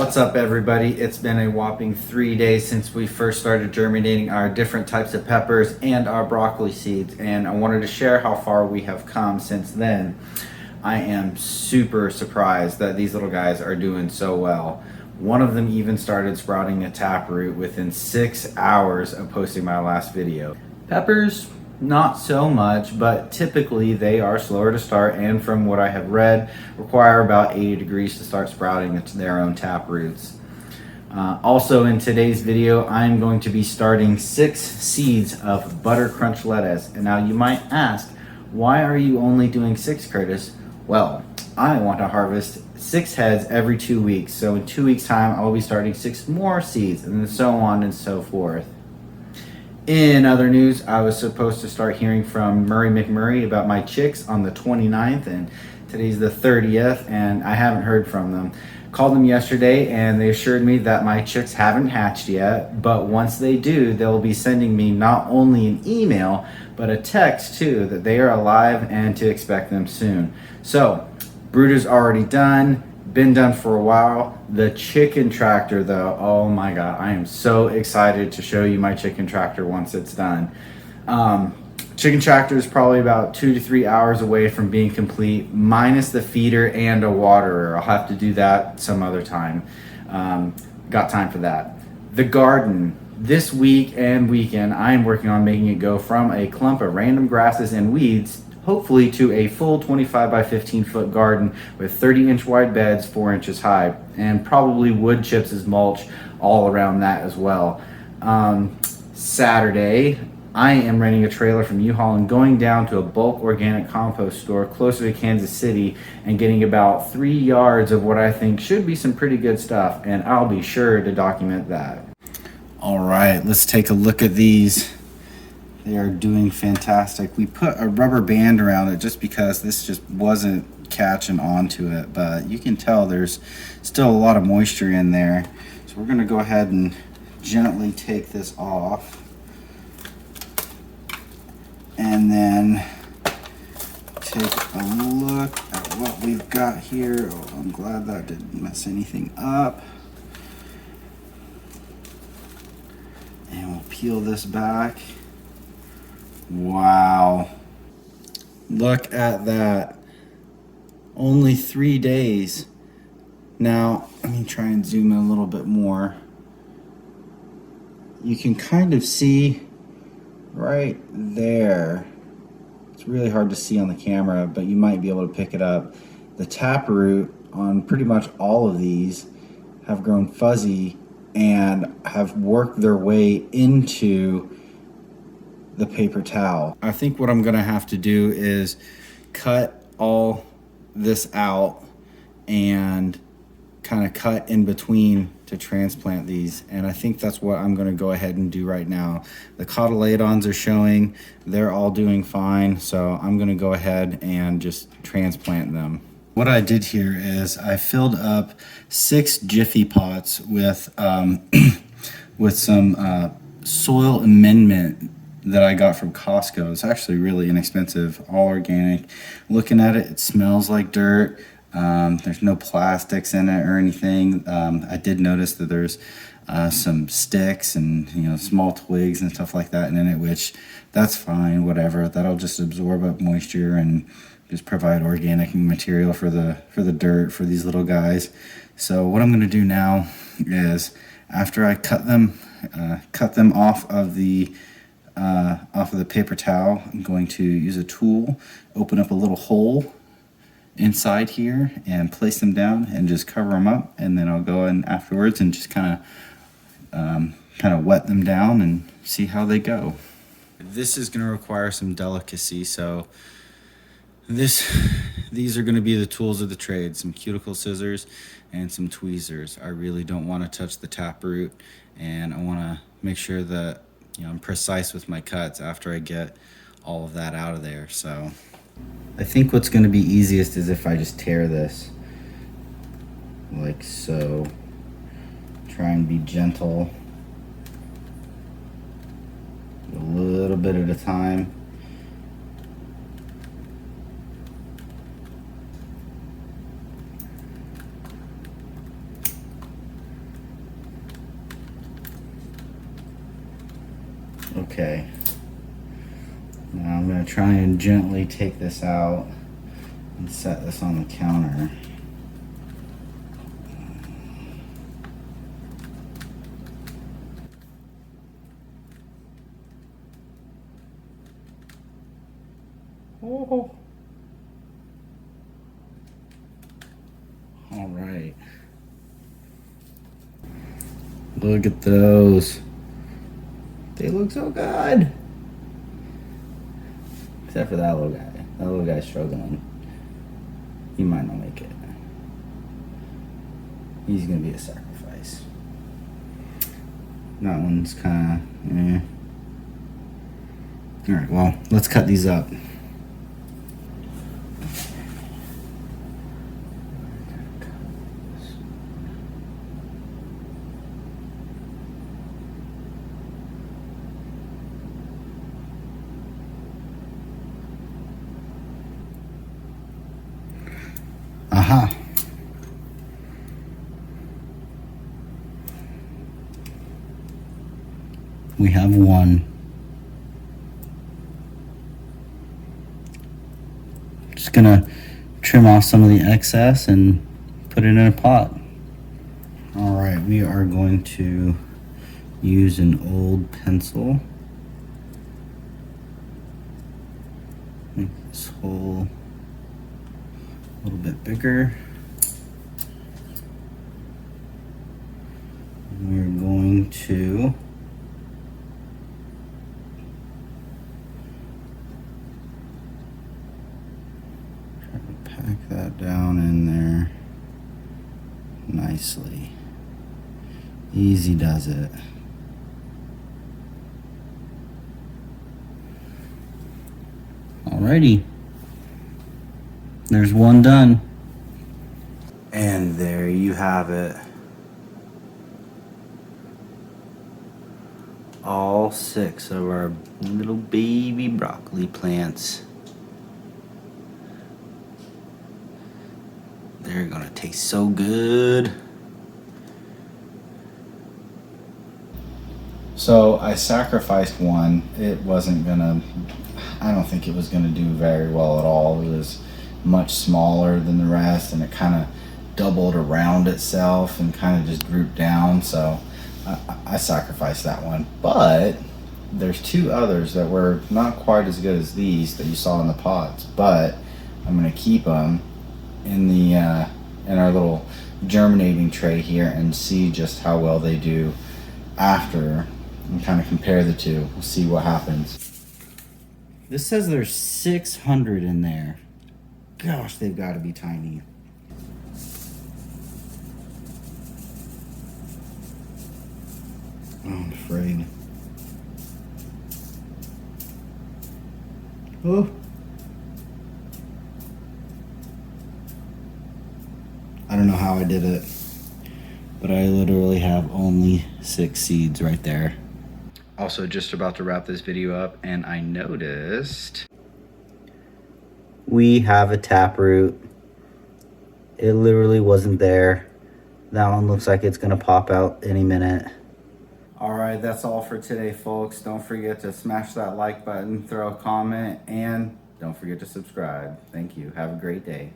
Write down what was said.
What's up, everybody? It's been a whopping 3 days since we first started germinating our different types of peppers and our broccoli seeds, and I wanted to share how far we have come since then. I am super surprised that these little guys are doing so well. One of them even started sprouting a taproot within 6 hours of posting my last video. Peppers, not so much, but typically they are slower to start, and from what I have read, require about 80 degrees to start sprouting their own taproots. Also in today's video, I'm going to be starting 6 seeds of butter crunch lettuce. And now you might ask, why are you only doing 6, Curtis? Well, I want to harvest 6 heads every 2 weeks. So in 2 weeks time, I'll be starting 6 more seeds, and so on and so forth. In other news, I was supposed to start hearing from Murray McMurray about my chicks on the 29th, and today's the 30th, and I haven't heard from them. Called them yesterday, and they assured me that my chicks haven't hatched yet, but once they do, they'll be sending me not only an email, but a text too, that they are alive and to expect them soon. So, brood is already done. Been done for a while. The chicken tractor though, oh my god, I am so excited to show you my chicken tractor once it's done. Chicken tractor is probably about 2 to 3 hours away from being complete, minus the feeder and a waterer. I'll have to do that some other time. Got time for that. The garden, this week and weekend, I am working on making it go from a clump of random grasses and weeds hopefully to a full 25 by 15 foot garden with 30-inch wide beds, 4 inches high, and probably wood chips as mulch all around that as well. Saturday, I am renting a trailer from U-Haul and going down to a bulk organic compost store closer to Kansas City and getting about 3 yards of what I think should be some pretty good stuff, and I'll be sure to document that. All right, let's take a look at these. They are doing fantastic. We put a rubber band around it just because this just wasn't catching onto it, but you can tell there's still a lot of moisture in there. So we're gonna go ahead and gently take this off. And then take a look at what we've got here. Oh, I'm glad that didn't mess anything up. And we'll peel this back. Wow, look at that. Only 3 days. Now let me try and zoom in a little bit more. You can kind of see right there. It's really hard to see on the camera, but you might be able to pick it up. The taproot on pretty much all of these have grown fuzzy and have worked their way into the paper towel. I think what I'm gonna have to do is cut all this out and kind of cut in between to transplant these, and I think that's what I'm gonna go ahead and do right now. The cotyledons are showing, they're all doing fine, so I'm gonna go ahead and just transplant them. What I did here is I filled up 6 Jiffy pots with with some soil amendment that I got from Costco. It's actually really inexpensive, all organic. Looking at it, it smells like dirt. There's no plastics in it or anything. I did notice that there's some sticks and small twigs and stuff like that in it, which that's fine, whatever. That'll just absorb up moisture and just provide organic material for the dirt for these little guys. So what I'm gonna do now is, after I cut them off of the paper towel, I'm going to use a tool, open up a little hole inside here and place them down and just cover them up, and then I'll go in afterwards and just kind of wet them down and see how they go. This is going to require some delicacy, so these are going to be the tools of the trade: some cuticle scissors and some tweezers. I really don't want to touch the taproot, and I want to make sure that I'm precise with my cuts after I get all of that out of there. So I think what's going to be easiest is if I just tear this like so. Try and be gentle, a little bit at a time. Okay. Now I'm going to try and gently take this out and set this on the counter. Oh. All right. Look at those. They look so good. Except for that little guy. That little guy's struggling. He might not make it. He's gonna be a sacrifice. That one's kind of, All right, well, let's cut these up. Aha. We have one. Just gonna trim off some of the excess and put it in a pot. All right, we are going to use an old pencil. Make this hole a little bit bigger. And we're going to pack that down in there nicely. Easy does it. Alrighty. There's one done. And there you have it. All 6 of our little baby broccoli plants. They're gonna taste so good. So I sacrificed one. It wasn't gonna, I don't think it was gonna do very well at all. It was much smaller than the rest, and it kind of doubled around itself and kind of just grouped down. So I sacrificed that one. But there's 2 others that were not quite as good as these that you saw in the pots, but I'm gonna keep them in the in our little germinating tray here and see just how well they do after, and kind of compare the 2. We'll see what happens. This says there's 600 in there. Gosh, they've got to be tiny. Oh, I'm afraid. Oh. I don't know how I did it, but I literally have only 6 seeds right there. Also, just about to wrap this video up, and I noticed we have a taproot. It literally wasn't there. That one looks like it's gonna pop out any minute. All right, that's all for today, folks. Don't forget to smash that like button, throw a comment, and don't forget to subscribe. Thank you. Have a great day.